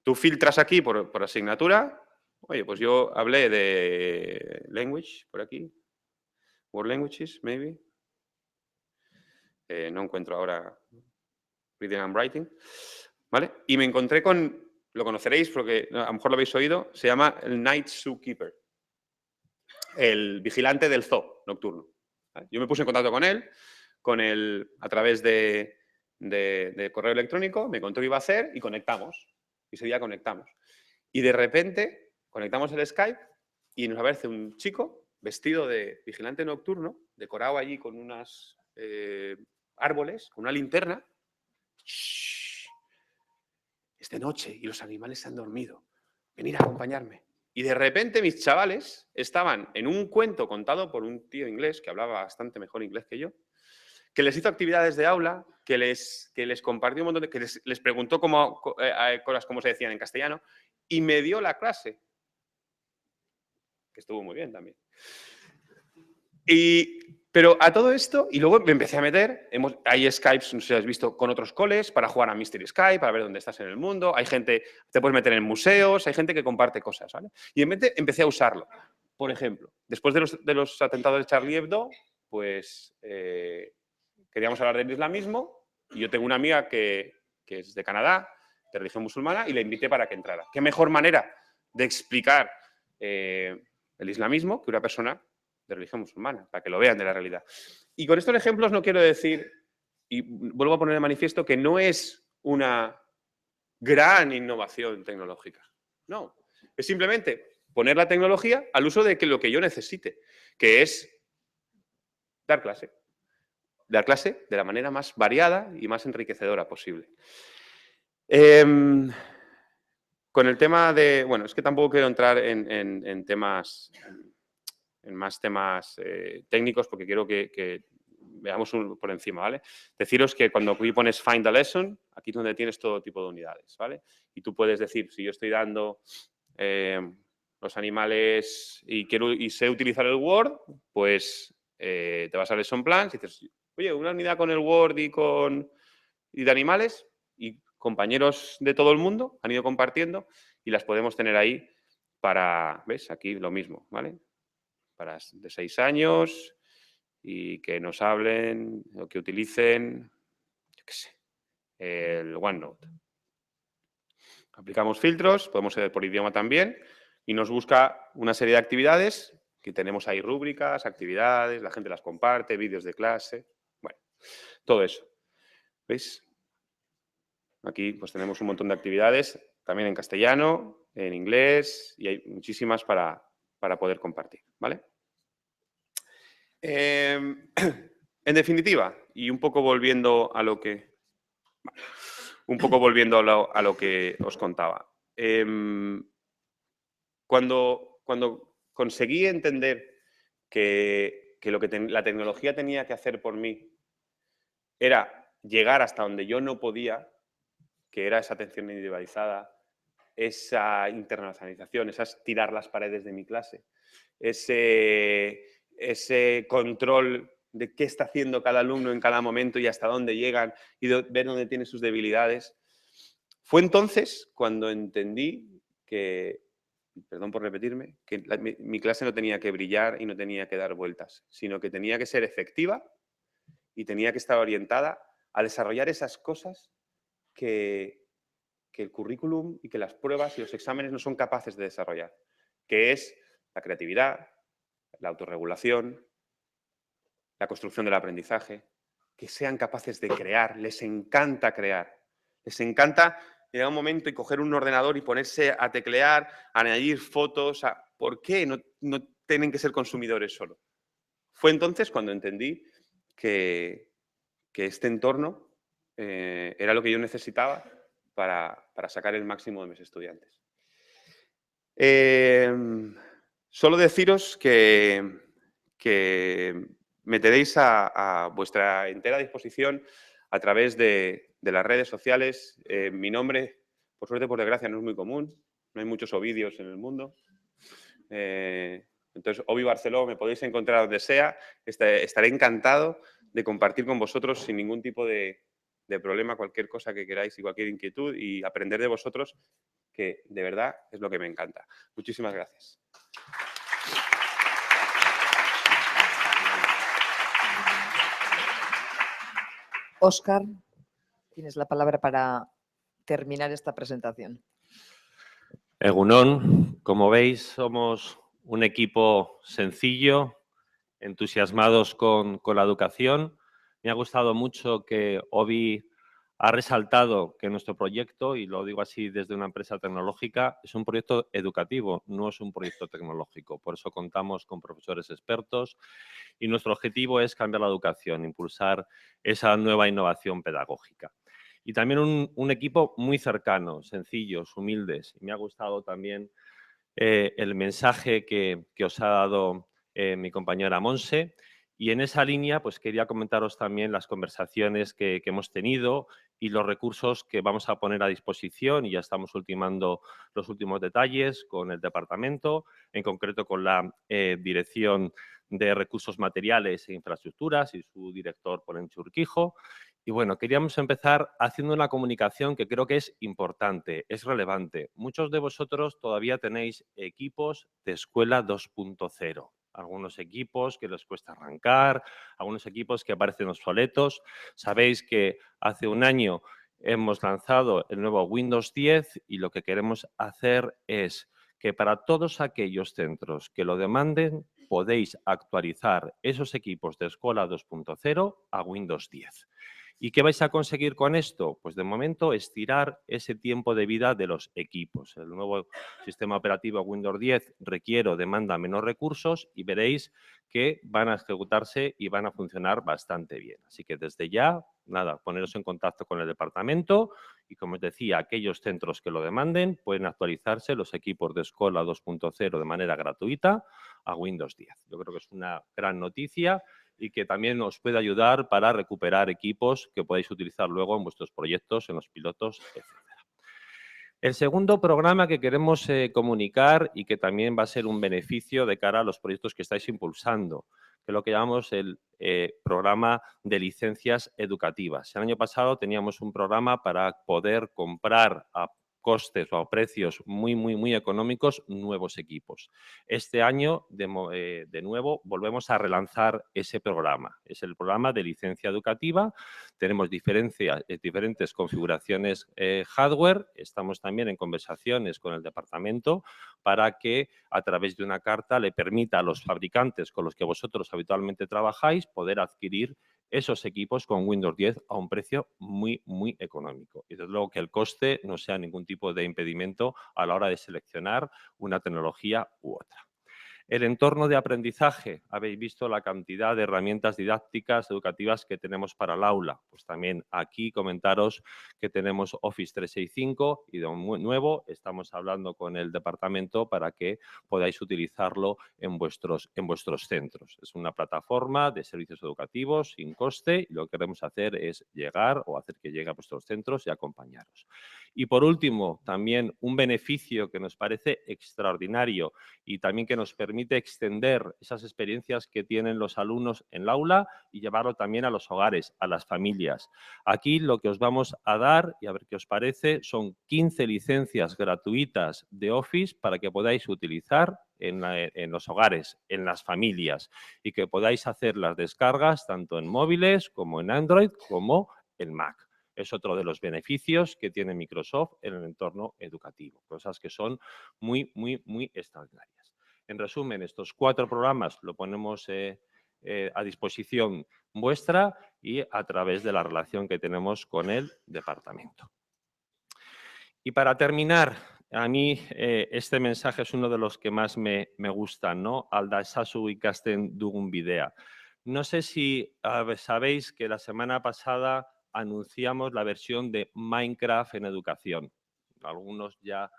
Tú filtras aquí por asignatura. Oye, pues yo hablé de language, por aquí. World languages, maybe. No encuentro ahora reading and writing. ¿Vale? Y me encontré con, lo conoceréis porque a lo mejor lo habéis oído, se llama el Night Zookeeper, el vigilante del zoo nocturno. ¿Vale? Yo me puse en contacto con él a través de correo electrónico, me contó qué iba a hacer y conectamos. Y ese día conectamos. Y de repente conectamos el Skype y nos aparece un chico vestido de vigilante nocturno, decorado allí con unos árboles, con una linterna. ¡Shh! Es de noche y los animales se han dormido. Venid a acompañarme. Y de repente mis chavales estaban en un cuento contado por un tío inglés que hablaba bastante mejor inglés que yo, que les hizo actividades de aula, que les compartió un montón de... que les preguntó cosas como se decían en castellano y me dio la clase, que estuvo muy bien también. Pero a todo esto, y luego me empecé a meter, hay Skypes, no sé si has visto, con otros coles para jugar a Mystery Skype, para ver dónde estás en el mundo, hay gente, te puedes meter en museos, hay gente que comparte cosas, ¿vale? Y en mente empecé a usarlo. Por ejemplo, después de los atentados de Charlie Hebdo, pues queríamos hablar del islamismo y yo tengo una amiga que es de Canadá, de religión musulmana, y la invité para que entrara. ¿Qué mejor manera de explicar el islamismo que una persona de religión musulmana, para que lo vean de la realidad? Y con estos ejemplos no quiero decir, y vuelvo a poner de manifiesto, que no es una gran innovación tecnológica. No, es simplemente poner la tecnología al uso de lo que yo necesite, que es dar clase. Dar clase de la manera más variada y más enriquecedora posible. Con el tema de... Bueno, es que tampoco quiero entrar en temas... en más temas técnicos porque quiero que veamos por encima, ¿vale? Deciros que cuando aquí pones Find a Lesson, aquí es donde tienes todo tipo de unidades, ¿vale? Y tú puedes decir, si yo estoy dando los animales y sé utilizar el Word, pues te vas a Lesson Plans y dices, oye, una unidad con el Word y de animales, y compañeros de todo el mundo han ido compartiendo y las podemos tener ahí para, ¿ves? Aquí lo mismo, ¿vale? Para de 6 años y que nos hablen o que utilicen, yo qué sé, el OneNote. Aplicamos filtros, podemos ser por idioma también, y nos busca una serie de actividades, que tenemos ahí rúbricas, actividades, la gente las comparte, vídeos de clase, bueno, todo eso. ¿Veis? Aquí pues tenemos un montón de actividades, también en castellano, en inglés, y hay muchísimas para poder compartir, ¿vale? En definitiva, y un poco volviendo a lo que... a lo que os contaba. Cuando conseguí entender que lo que la tecnología tenía que hacer por mí era llegar hasta donde yo no podía, que era esa atención individualizada, esa internacionalización, esas tirar las paredes de mi clase, ese control de qué está haciendo cada alumno en cada momento y hasta dónde llegan y ver dónde tiene sus debilidades. Fue entonces cuando entendí que, perdón por repetirme, que mi clase no tenía que brillar y no tenía que dar vueltas, sino que tenía que ser efectiva y tenía que estar orientada a desarrollar esas cosas que el currículum y que las pruebas y los exámenes no son capaces de desarrollar, que es la creatividad, la autorregulación, la construcción del aprendizaje, que sean capaces de crear, les encanta crear, les encanta llegar un momento y coger un ordenador y ponerse a teclear, a añadir fotos, ¿por qué no tienen que ser consumidores solo? Fue entonces cuando entendí que que este entorno era lo que yo necesitaba para sacar el máximo de mis estudiantes. Solo deciros que me tenéis a vuestra entera disposición a través de las redes sociales. Mi nombre, por suerte, por desgracia, no es muy común. No hay muchos Ovidios en el mundo. Entonces, Ovi Barceló, me podéis encontrar donde sea. Estaré encantado de compartir con vosotros sin ningún tipo de problema cualquier cosa que queráis y cualquier inquietud y aprender de vosotros, que de verdad es lo que me encanta. Muchísimas gracias. Óscar, tienes la palabra para terminar esta presentación. Egunon, como veis, somos un equipo sencillo, entusiasmados con la educación. Me ha gustado mucho que Ovi ha resaltado que nuestro proyecto, y lo digo así desde una empresa tecnológica, es un proyecto educativo, no es un proyecto tecnológico. Por eso contamos con profesores expertos y nuestro objetivo es cambiar la educación, impulsar esa nueva innovación pedagógica. Y también un equipo muy cercano, sencillos, humildes. Y me ha gustado también el mensaje que os ha dado mi compañera Monse. Y en esa línea, pues quería comentaros también las conversaciones que hemos tenido y los recursos que vamos a poner a disposición, y ya estamos ultimando los últimos detalles con el departamento, en concreto con la Dirección de Recursos Materiales e Infraestructuras y su director Ponencho Urquijo. Y bueno, queríamos empezar haciendo una comunicación que creo que es importante, es relevante. Muchos de vosotros todavía tenéis equipos de escuela 2.0. Algunos equipos que les cuesta arrancar, algunos equipos que parecen obsoletos. Sabéis que hace un año hemos lanzado el nuevo Windows 10 y lo que queremos hacer es que para todos aquellos centros que lo demanden, podéis actualizar esos equipos de escuela 2.0 a Windows 10. ¿Y qué vais a conseguir con esto? Pues de momento estirar ese tiempo de vida de los equipos. El nuevo sistema operativo Windows 10 requiere o demanda menos recursos y veréis que van a ejecutarse y van a funcionar bastante bien. Así que desde ya, nada, poneros en contacto con el departamento y, como os decía, aquellos centros que lo demanden pueden actualizarse los equipos de escuela 2.0 de manera gratuita a Windows 10. Yo creo que es una gran noticia y que también os puede ayudar para recuperar equipos que podáis utilizar luego en vuestros proyectos, en los pilotos, etc. El segundo programa que queremos comunicar y que también va a ser un beneficio de cara a los proyectos que estáis impulsando, que es lo que llamamos el programa de licencias educativas. El año pasado teníamos un programa para poder comprar a costes o a precios muy económicos nuevos equipos. Este año, de nuevo, volvemos a relanzar ese programa. Es el programa de licencia educativa. Tenemos diferentes configuraciones hardware. Estamos también en conversaciones con el departamento para que a través de una carta le permita a los fabricantes con los que vosotros habitualmente trabajáis poder adquirir esos equipos con Windows 10 a un precio muy económico. Y desde luego que el coste no sea ningún tipo de impedimento a la hora de seleccionar una tecnología u otra. El entorno de aprendizaje, habéis visto la cantidad de herramientas didácticas educativas que tenemos para el aula. Pues también aquí comentaros que tenemos Office 365 y de un nuevo estamos hablando con el departamento para que podáis utilizarlo en vuestros centros. Es una plataforma de servicios educativos sin coste y lo que queremos hacer es llegar o hacer que llegue a vuestros centros y acompañaros. Y por último, también un beneficio que nos parece extraordinario y también que nos permite extender esas experiencias que tienen los alumnos en el aula y llevarlo también a los hogares, a las familias. Aquí lo que os vamos a dar, y a ver qué os parece, son 15 licencias gratuitas de Office para que podáis utilizar en los hogares, en las familias, y que podáis hacer las descargas tanto en móviles como en Android como en Mac. Es otro de los beneficios que tiene Microsoft en el entorno educativo, cosas que son muy extraordinarias. En resumen, estos 4 programas lo ponemos a disposición vuestra y a través de la relación que tenemos con el departamento. Y para terminar, a mí este mensaje es uno de los que más me gustan, ¿no? Alda ezazu ikasten dugun bidea. No sé si sabéis que la semana pasada anunciamos la versión de Minecraft en educación. Algunos ya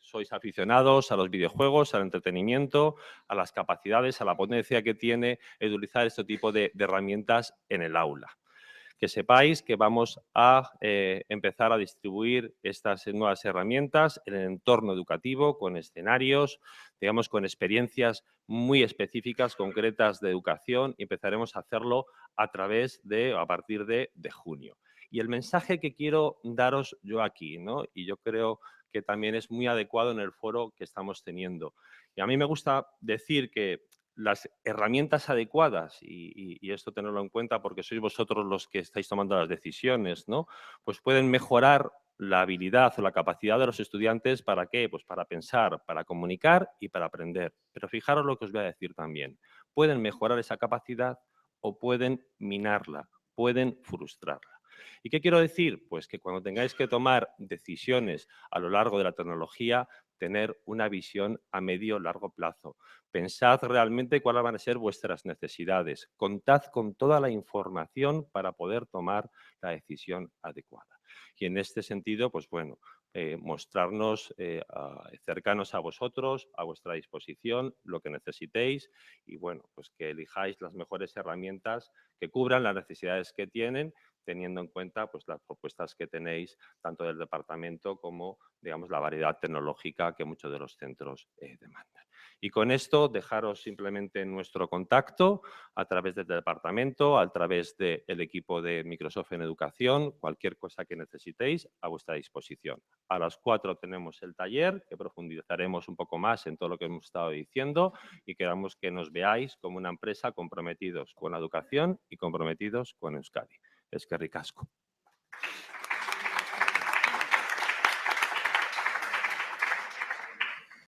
sois aficionados a los videojuegos, al entretenimiento, a las capacidades, a la potencia que tiene utilizar este tipo de herramientas en el aula. Que sepáis que vamos a empezar a distribuir estas nuevas herramientas en el entorno educativo con escenarios, digamos, con experiencias muy específicas, concretas de educación, y empezaremos a hacerlo a partir de junio. Y el mensaje que quiero daros yo aquí, ¿no? Y yo creo que también es muy adecuado en el foro que estamos teniendo. Y a mí me gusta decir que las herramientas adecuadas, y esto tenerlo en cuenta porque sois vosotros los que estáis tomando las decisiones, ¿no? Pues pueden mejorar la habilidad o la capacidad de los estudiantes. ¿Para qué? Pues para pensar, para comunicar y para aprender. Pero fijaros lo que os voy a decir también. Pueden mejorar esa capacidad o pueden minarla, pueden frustrarla. ¿Y qué quiero decir? Pues que cuando tengáis que tomar decisiones a lo largo de la tecnología, tener una visión a medio o largo plazo. Pensad realmente cuáles van a ser vuestras necesidades. Contad con toda la información para poder tomar la decisión adecuada. Y en este sentido, pues bueno, mostrarnos cercanos a vosotros, a vuestra disposición, lo que necesitéis, y bueno, pues que elijáis las mejores herramientas que cubran las necesidades que tienen, teniendo en cuenta pues las propuestas que tenéis tanto del departamento como, digamos, la variedad tecnológica que muchos de los centros demandan. Y con esto dejaros simplemente nuestro contacto a través del departamento, a través del equipo de Microsoft en Educación, cualquier cosa que necesitéis a vuestra disposición. A las 4 tenemos el taller, que profundizaremos un poco más en todo lo que hemos estado diciendo, y queremos que nos veáis como una empresa comprometidos con la educación y comprometidos con Euskadi. Eskerrik asko.